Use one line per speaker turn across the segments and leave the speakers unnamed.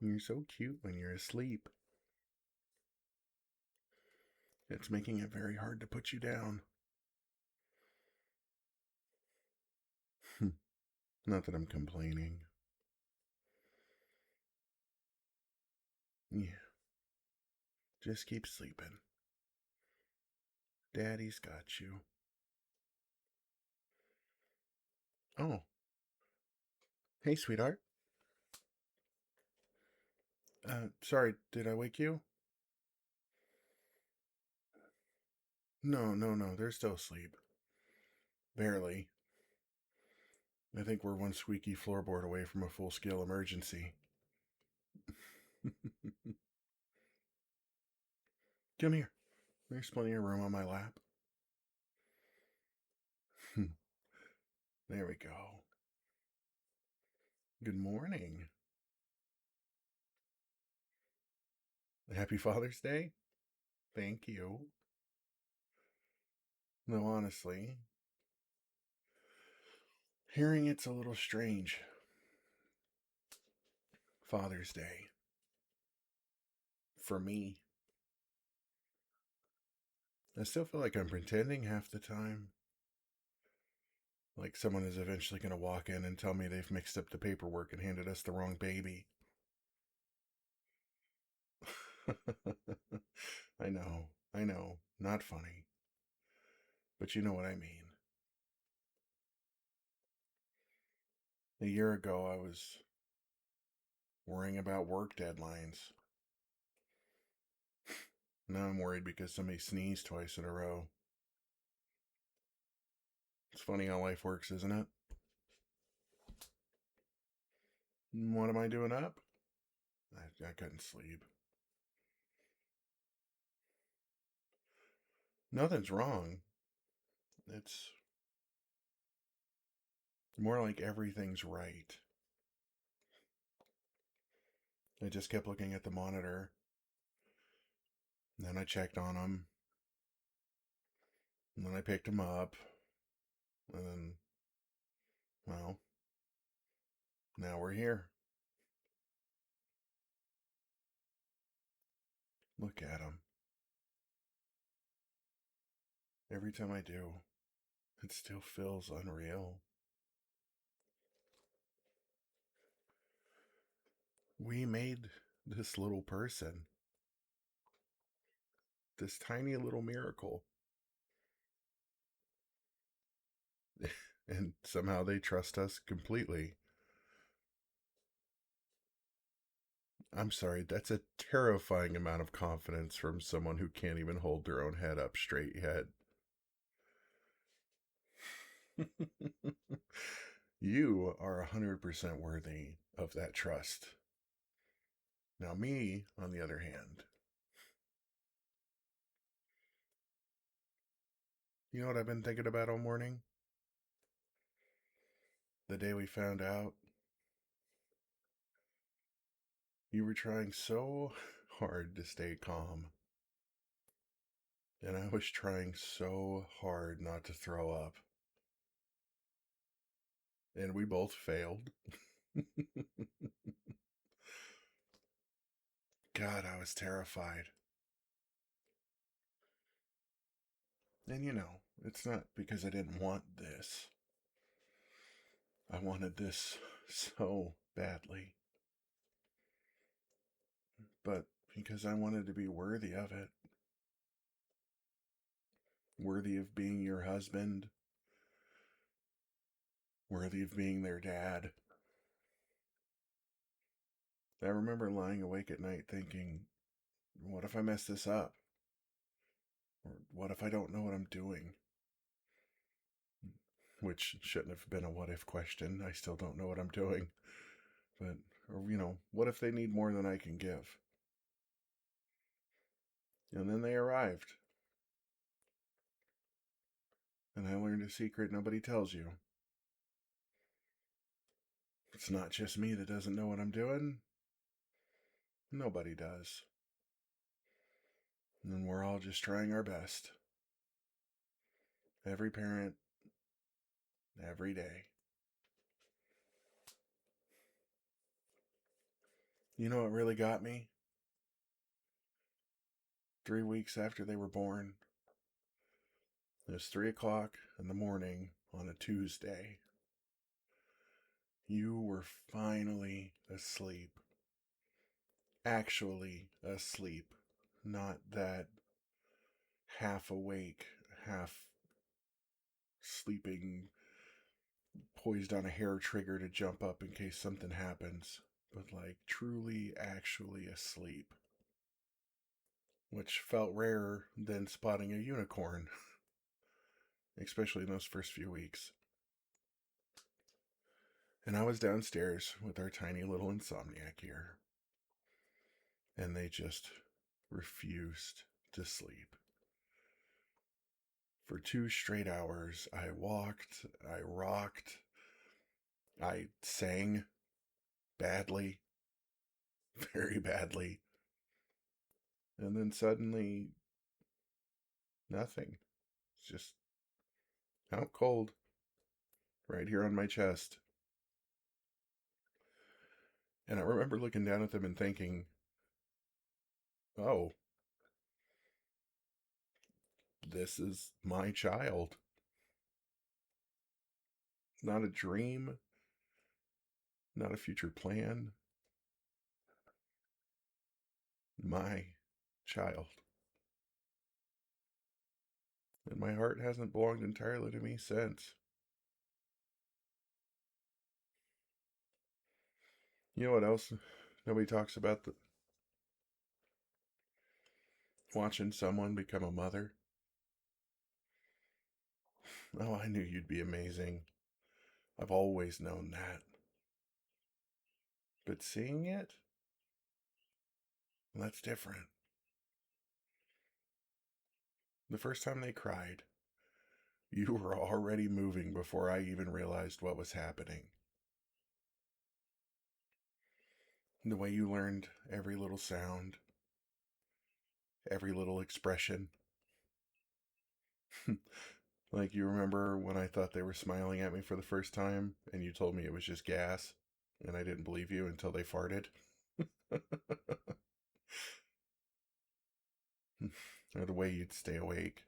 You're so cute when you're asleep. It's making it very hard to put you down. Not that I'm complaining. Yeah, just keep sleeping. Daddy's got you. Oh, hey, sweetheart. Sorry, did I wake you? No, they're still asleep. Barely. I think we're one squeaky floorboard away from a full-scale emergency. Come here. There's plenty of room on my lap. There we go. Good morning. Happy Father's Day? Thank you. No, honestly, hearing it's a little strange. Father's Day. For me. I still feel like I'm pretending half the time. Like someone is eventually going to walk in and tell me they've mixed up the paperwork and handed us the wrong baby. I know. Not funny. But you know what I mean. A year ago, I was worrying about work deadlines. Now I'm worried because somebody sneezed twice in a row. It's funny how life works, isn't it? What am I doing up? I couldn't sleep. Nothing's wrong. It's more like everything's right. I just kept looking at the monitor. And then I checked on him. And then I picked him up. And then, well, now we're here. Look at him. Every time I do, it still feels unreal. We made this little person. This tiny little miracle. And somehow they trust us completely. I'm sorry, that's a terrifying amount of confidence from someone who can't even hold their own head up straight yet. You are 100% worthy of that trust. Now, me, on the other hand, you know what I've been thinking about all morning? The day we found out you were trying so hard to stay calm. And I was trying so hard not to throw up. And we both failed. God, I was terrified. And you know, it's not because I didn't want this. I wanted this so badly. But because I wanted to be worthy of it. Worthy of being your husband. Worthy of being their dad. I remember lying awake at night thinking, what if I mess this up? Or what if I don't know what I'm doing? Which shouldn't have been a what if question. I still don't know what I'm doing. But, or, you know, what if they need more than I can give? And then they arrived. And I learned a secret nobody tells you. It's not just me that doesn't know what I'm doing. Nobody does. And we're all just trying our best. Every parent, every day. You know what really got me? 3 weeks after they were born, it was 3 o'clock in the morning on a Tuesday. You were finally asleep. Actually asleep. Not that half awake, half sleeping, poised on a hair trigger to jump up in case something happens, but like truly, actually asleep. Which felt rarer than spotting a unicorn, especially in those first few weeks. And I was downstairs with our tiny little insomniac here, and they just refused to sleep. For 2 straight hours, I walked, I rocked, I sang badly, very badly, and then suddenly, nothing. It's just out cold, right here on my chest. And I remember looking down at them and thinking, oh, this is my child. Not a dream, not a future plan. My child. And my heart hasn't belonged entirely to me since. You know what else nobody talks about? Watching someone become a mother. Oh, I knew you'd be amazing. I've always known that. But seeing it, well, that's different. The first time they cried, you were already moving before I even realized what was happening. The way you learned every little sound, every little expression. Like, you remember when I thought they were smiling at me for the first time and you told me it was just gas, and I didn't believe you until they farted? Or the way you'd stay awake,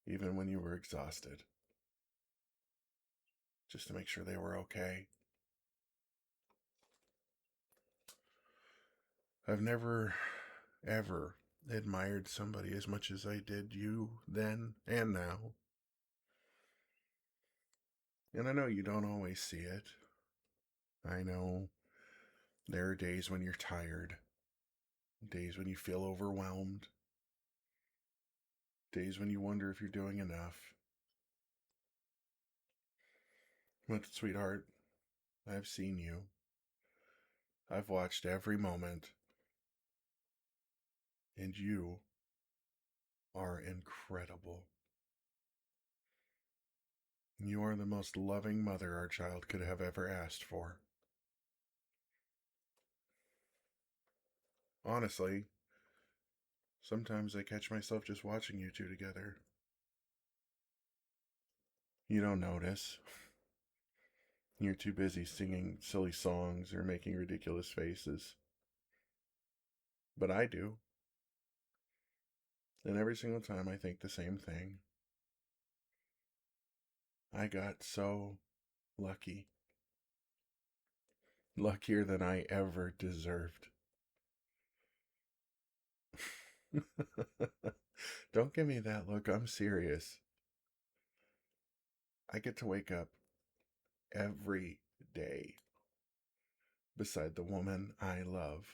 even when you were exhausted, just to make sure they were okay. I've never, ever admired somebody as much as I did you then and now. And I know you don't always see it. I know there are days when you're tired, days when you feel overwhelmed, days when you wonder if you're doing enough. But, sweetheart, I've seen you. I've watched every moment. And you are incredible. You are the most loving mother our child could have ever asked for. Honestly, sometimes I catch myself just watching you two together. You don't notice. You're too busy singing silly songs or making ridiculous faces. But I do. And every single time I think the same thing. I got so lucky. Luckier than I ever deserved. Don't give me that look. I'm serious. I get to wake up every day beside the woman I love.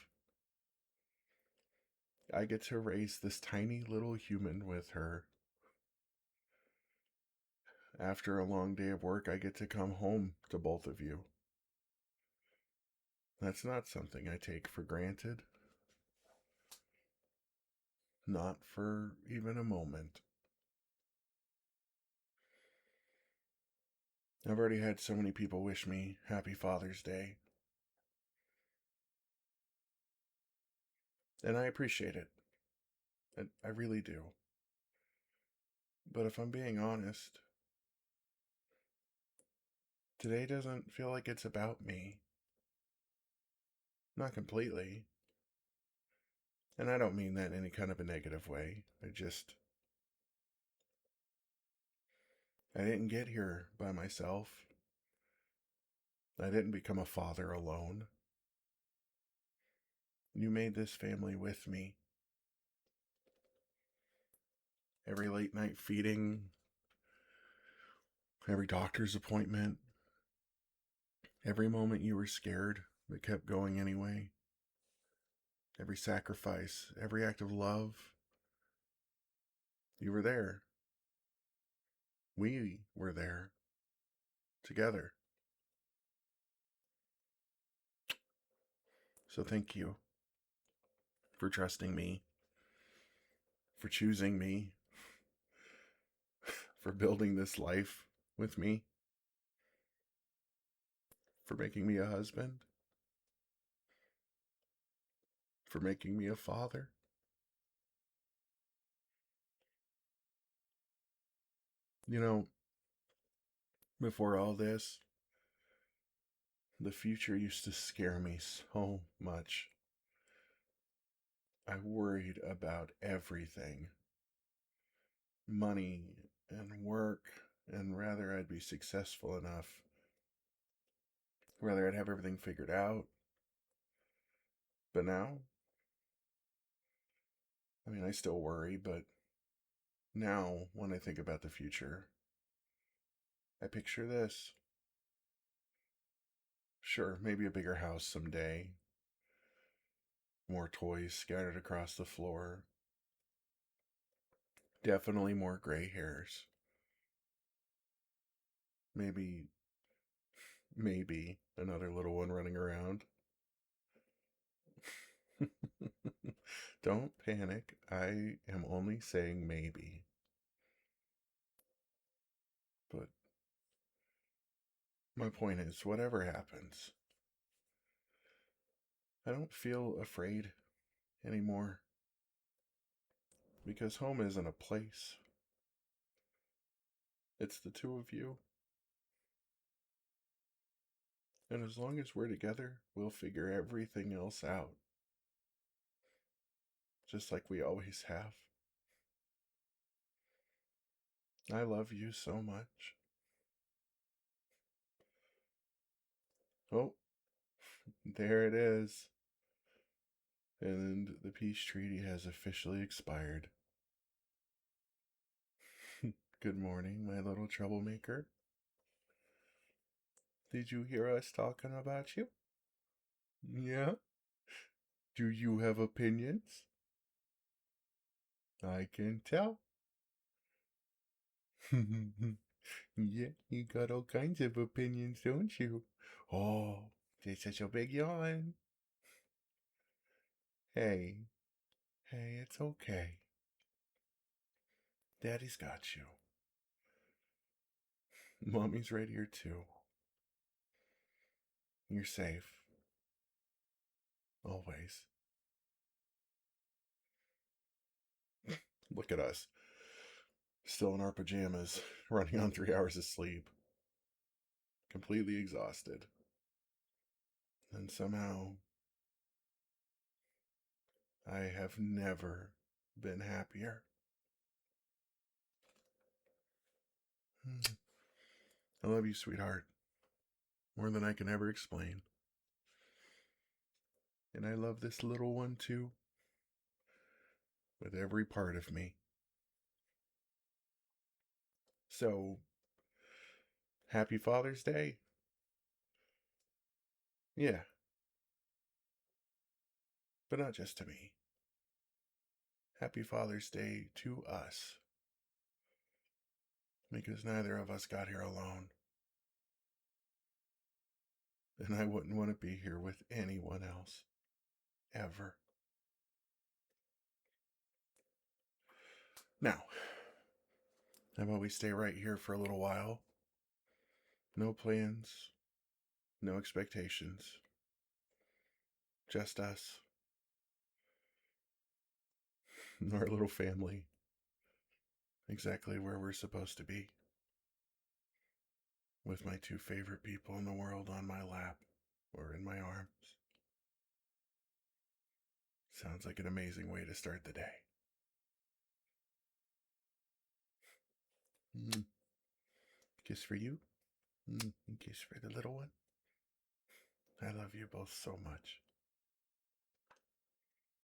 I get to raise this tiny little human with her. After a long day of work, I get to come home to both of you. That's not something I take for granted. Not for even a moment. I've already had so many people wish me Happy Father's Day. And I appreciate it. I really do. But if I'm being honest, today doesn't feel like it's about me. Not completely. And I don't mean that in any kind of a negative way. I didn't get here by myself. I didn't become a father alone. You made this family with me. Every late night feeding, every doctor's appointment, every moment you were scared but kept going anyway, every sacrifice, every act of love, you were there. We were there together. So thank you for trusting me, for choosing me, for building this life with me, for making me a husband, for making me a father. You know, before all this, the future used to scare me so much. I worried about everything, money and work, and rather I'd be successful enough, rather I'd have everything figured out. But now, I mean, I still worry, but now when I think about the future, I picture this. Sure, maybe a bigger house someday, more toys scattered across the floor, definitely more gray hairs. Maybe another little one running around. Don't panic. I am only saying maybe. But my point is, whatever happens, I don't feel afraid anymore. Because home isn't a place, it's the two of you. And as long as we're together, we'll figure everything else out. Just like we always have. I love you so much. Oh, there it is. And the peace treaty has officially expired. Good morning, my little troublemaker. Did you hear us talking about you? Yeah? Do you have opinions? I can tell. Yeah, you got all kinds of opinions, don't you? Oh, there's such a big yawn. Hey, hey, it's okay. Daddy's got you. Mommy's right here too. You're safe. Always. Look at us. Still in our pajamas, running on 3 hours of sleep. Completely exhausted. And somehow, I have never been happier. I love you, sweetheart. More than I can ever explain. And I love this little one too. With every part of me. So, happy Father's Day. Yeah, but not just to me. Happy Father's Day to us. Because neither of us got here alone. And I wouldn't want to be here with anyone else. Ever. Now, how about we stay right here for a little while? No plans, no expectations. Just us. Our little family. Exactly where we're supposed to be. With my two favorite people in the world on my lap or in my arms. Sounds like an amazing way to start the day. Mm. Kiss for you. And kiss for the little one. I love you both so much.